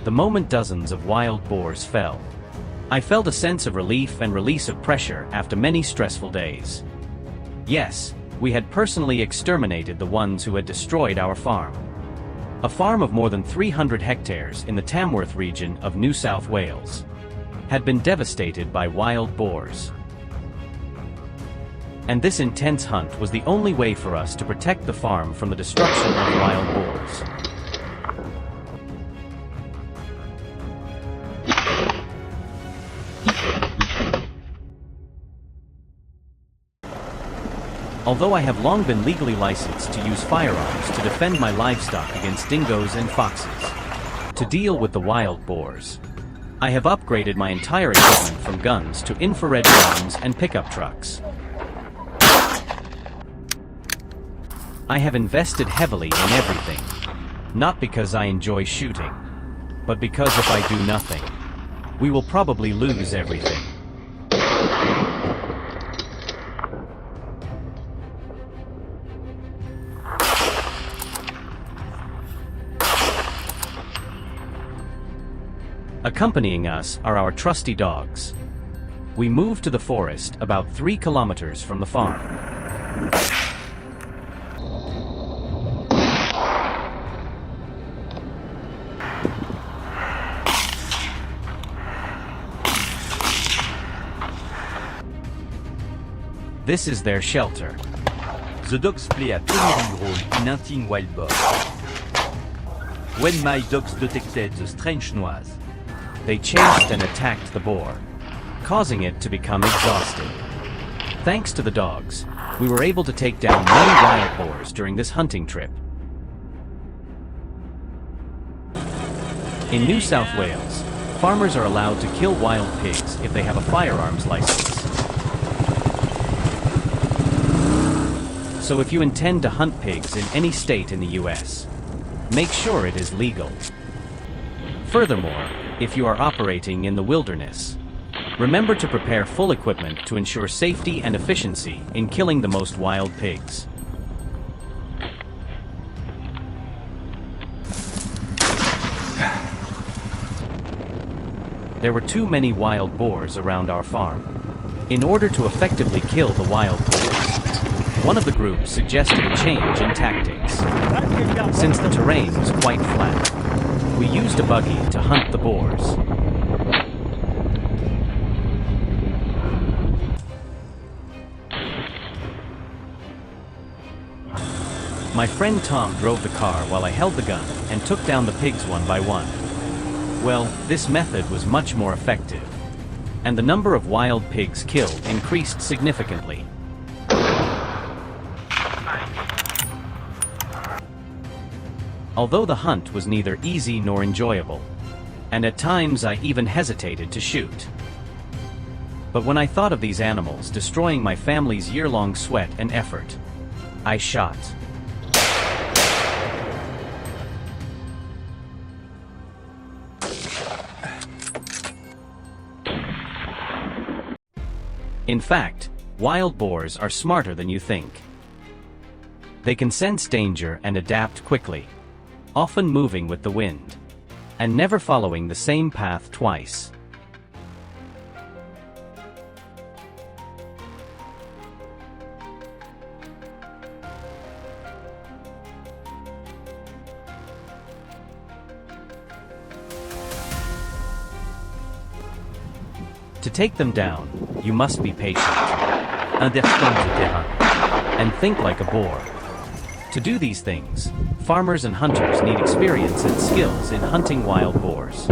The moment dozens of wild boars fell, I felt a sense of relief and release of pressure after many stressful days. Yes, we had personally exterminated the ones who had destroyed our farm. A farm of more than 300 hectares in the Tamworth region of New South Wales had been devastated by wild boars. And this intense hunt was the only way for us to protect the farm from the destruction of wild boars. Although I have long been legally licensed to use firearms to defend my livestock against dingoes and foxes, to deal with the wild boars, I have upgraded my entire equipment from guns to infrared drones and pickup trucks. I have invested heavily in everything, not because I enjoy shooting, but because if I do nothing, we will probably lose everything. Accompanying us are our trusty dogs. We moved to the forest about 3 kilometers from the farm. This is their shelter. The dogs play a pioneering role in hunting wild boar. When my dogs detected the strange noise, they chased and attacked the boar, causing it to become exhausted. Thanks to the dogs, we were able to take down many wild boars during this hunting trip. In New South Wales, farmers are allowed to kill wild pigs if they have a firearms license. So if you intend to hunt pigs in any state in the US, make sure it is legal. Furthermore, if you are operating in the wilderness, remember to prepare full equipment to ensure safety and efficiency in killing the most wild pigs. There were too many wild boars around our farm. In order to effectively kill the wild boars, one of the groups suggested a change in tactics. Since the terrain was quite flat, we used a buggy to hunt the boars. My friend Tom drove the car while I held the gun and took down the pigs one by one. Well, this method was much more effective, and the number of wild pigs killed increased significantly. Although the hunt was neither easy nor enjoyable, and at times I even hesitated to shoot. But when I thought of these animals destroying my family's year-long sweat and effort, I shot. In fact, wild boars are smarter than you think. They can sense danger and adapt quickly, often moving with the wind, and never following the same path twice. To take them down, you must be patient, understand the terrain, and think like a boar. To do these things, farmers and hunters need experience and skills in hunting wild boars.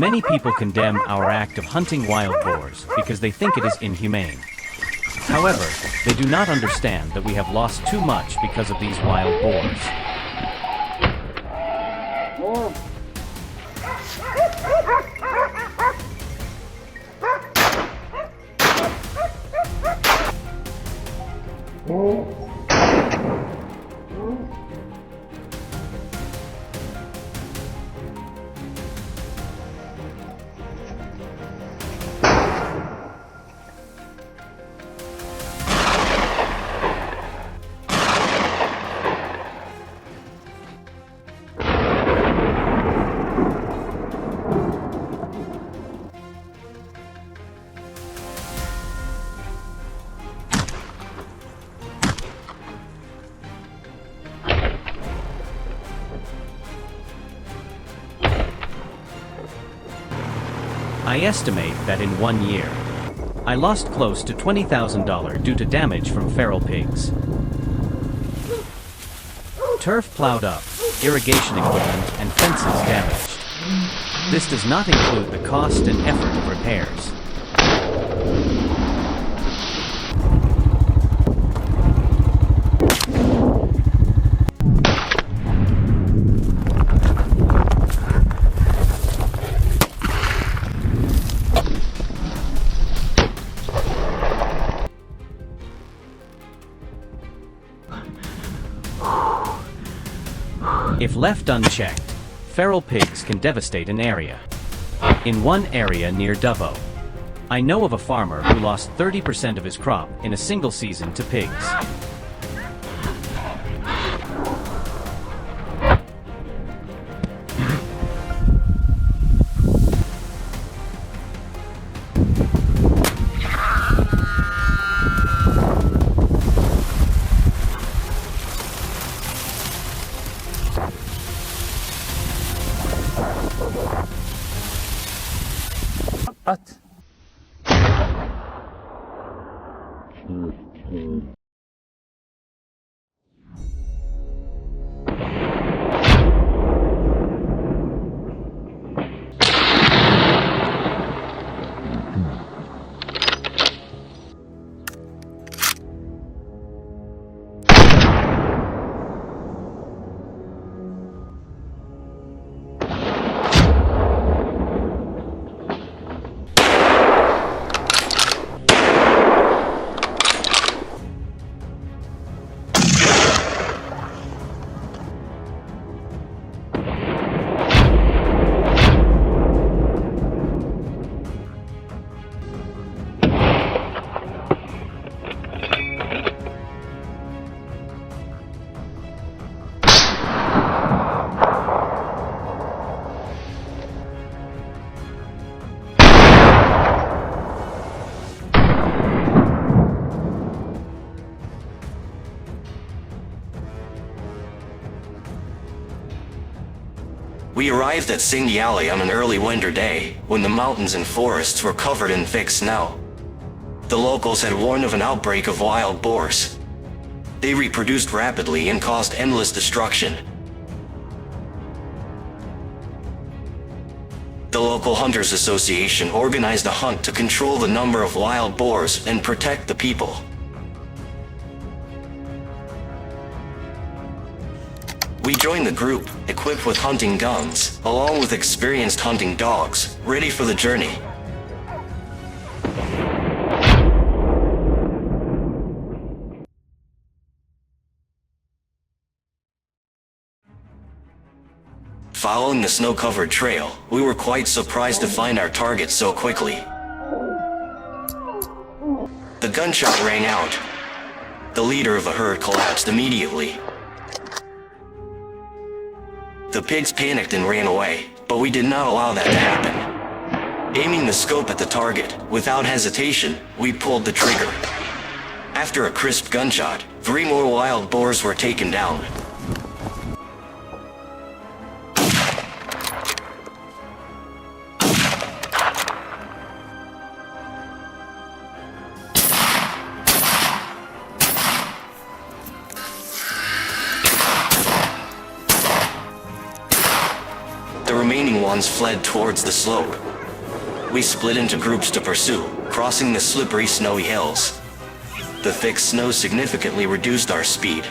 Many people condemn our act of hunting wild boars because they think it is inhumane. However, they do not understand that we have lost too much because of these wild boars. I estimate that in 1 year, I lost close to $20,000 due to damage from feral pigs. Turf plowed up, irrigation equipment and fences damaged. This does not include the cost and effort of repairs. If left unchecked, feral pigs can devastate an area. In one area near Dubbo, I know of a farmer who lost 30% of his crop in a single season to pigs. At. We arrived at Singyali on an early winter day, when the mountains and forests were covered in thick snow. The locals had warned of an outbreak of wild boars. They reproduced rapidly and caused endless destruction. The local Hunters Association organized a hunt to control the number of wild boars and protect the people. We joined the group, equipped with hunting guns, along with experienced hunting dogs, ready for the journey. Following the snow-covered trail, we were quite surprised to find our target so quickly. The gunshot rang out. The leader of the herd collapsed immediately. The pigs panicked and ran away, but we did not allow that to happen. Aiming the scope at the target, without hesitation, we pulled the trigger. After a crisp gunshot, 3 more wild boars were taken down. The remaining ones fled towards the slope. We split into groups to pursue, crossing the slippery snowy hills. The thick snow significantly reduced our speed.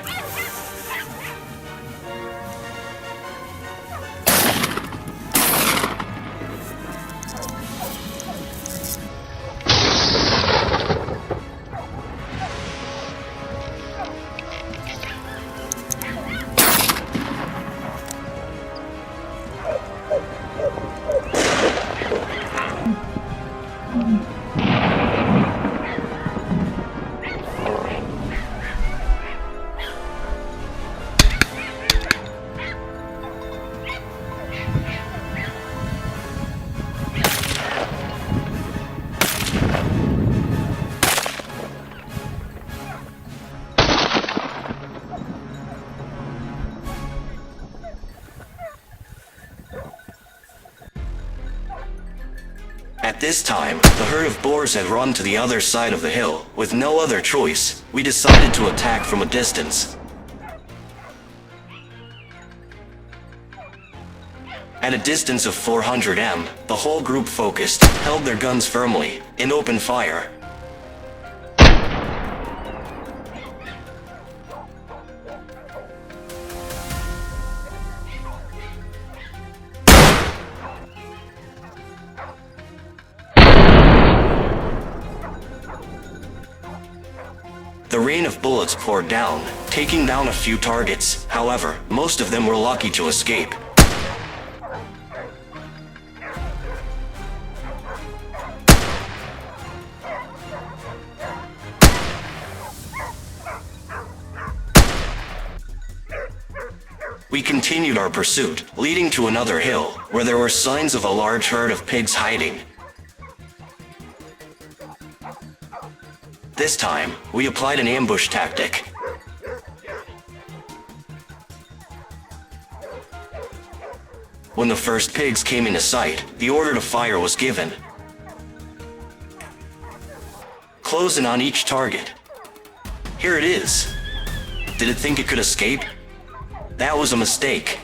At this time, the herd of boars had run to the other side of the hill. With no other choice, we decided to attack from a distance. At a distance of 400 m, the whole group focused, held their guns firmly, and opened fire. The rain of bullets poured down, taking down a few targets. However, most of them were lucky to escape. We continued our pursuit, leading to another hill, where there were signs of a large herd of pigs hiding. This time, we applied an ambush tactic. When the first pigs came into sight, the order to fire was given. Close in on each target. Here it is. Did it think it could escape? That was a mistake.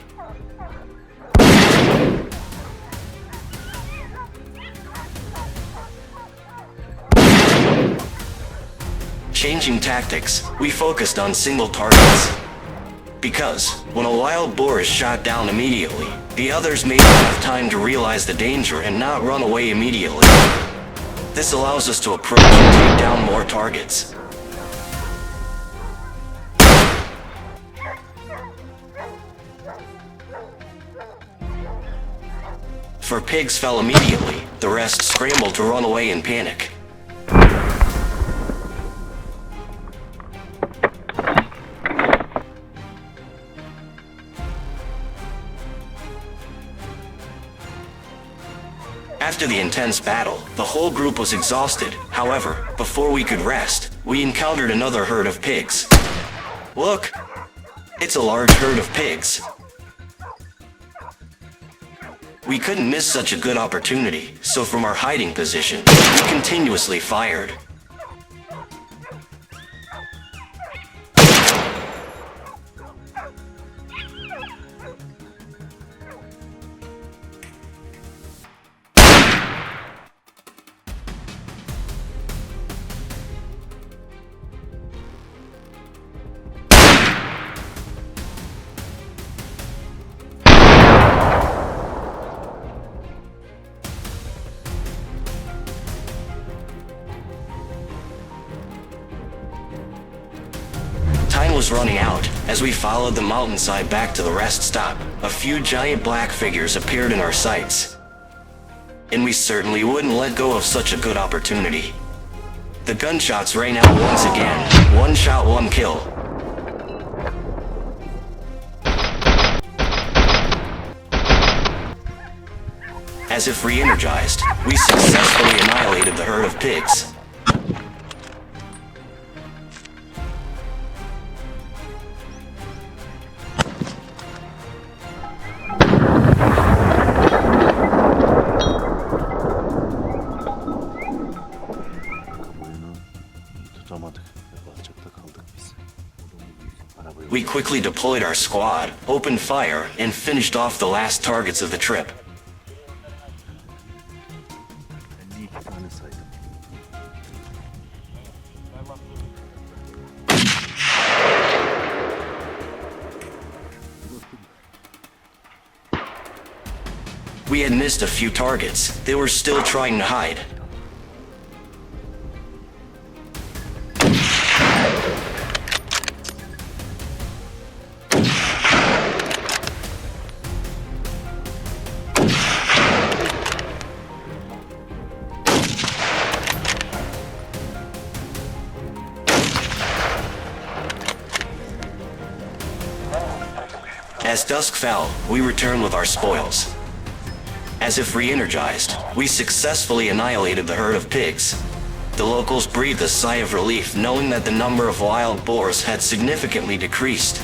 Changing tactics, we focused on single targets. Because, when a wild boar is shot down immediately, the others may not have time to realize the danger and not run away immediately. This allows us to approach and take down more targets. For pigs fell immediately, the rest scrambled to run away in panic. After the intense battle, the whole group was exhausted. However, before we could rest, we encountered another herd of pigs. Look! It's a large herd of pigs. We couldn't miss such a good opportunity, so from our hiding position, we continuously fired. Time was running out. As we followed the mountainside back to the rest stop, a few giant black figures appeared in our sights. And we certainly wouldn't let go of such a good opportunity. The gunshots rang out once again. One shot, one kill. As if re-energized, we successfully annihilated the herd of pigs. We quickly deployed our squad, opened fire, and finished off the last targets of the trip. We had missed a few targets. They were still trying to hide. As dusk fell, we returned with our spoils. As if re-energized, we successfully annihilated the herd of pigs. The locals breathed a sigh of relief knowing that the number of wild boars had significantly decreased.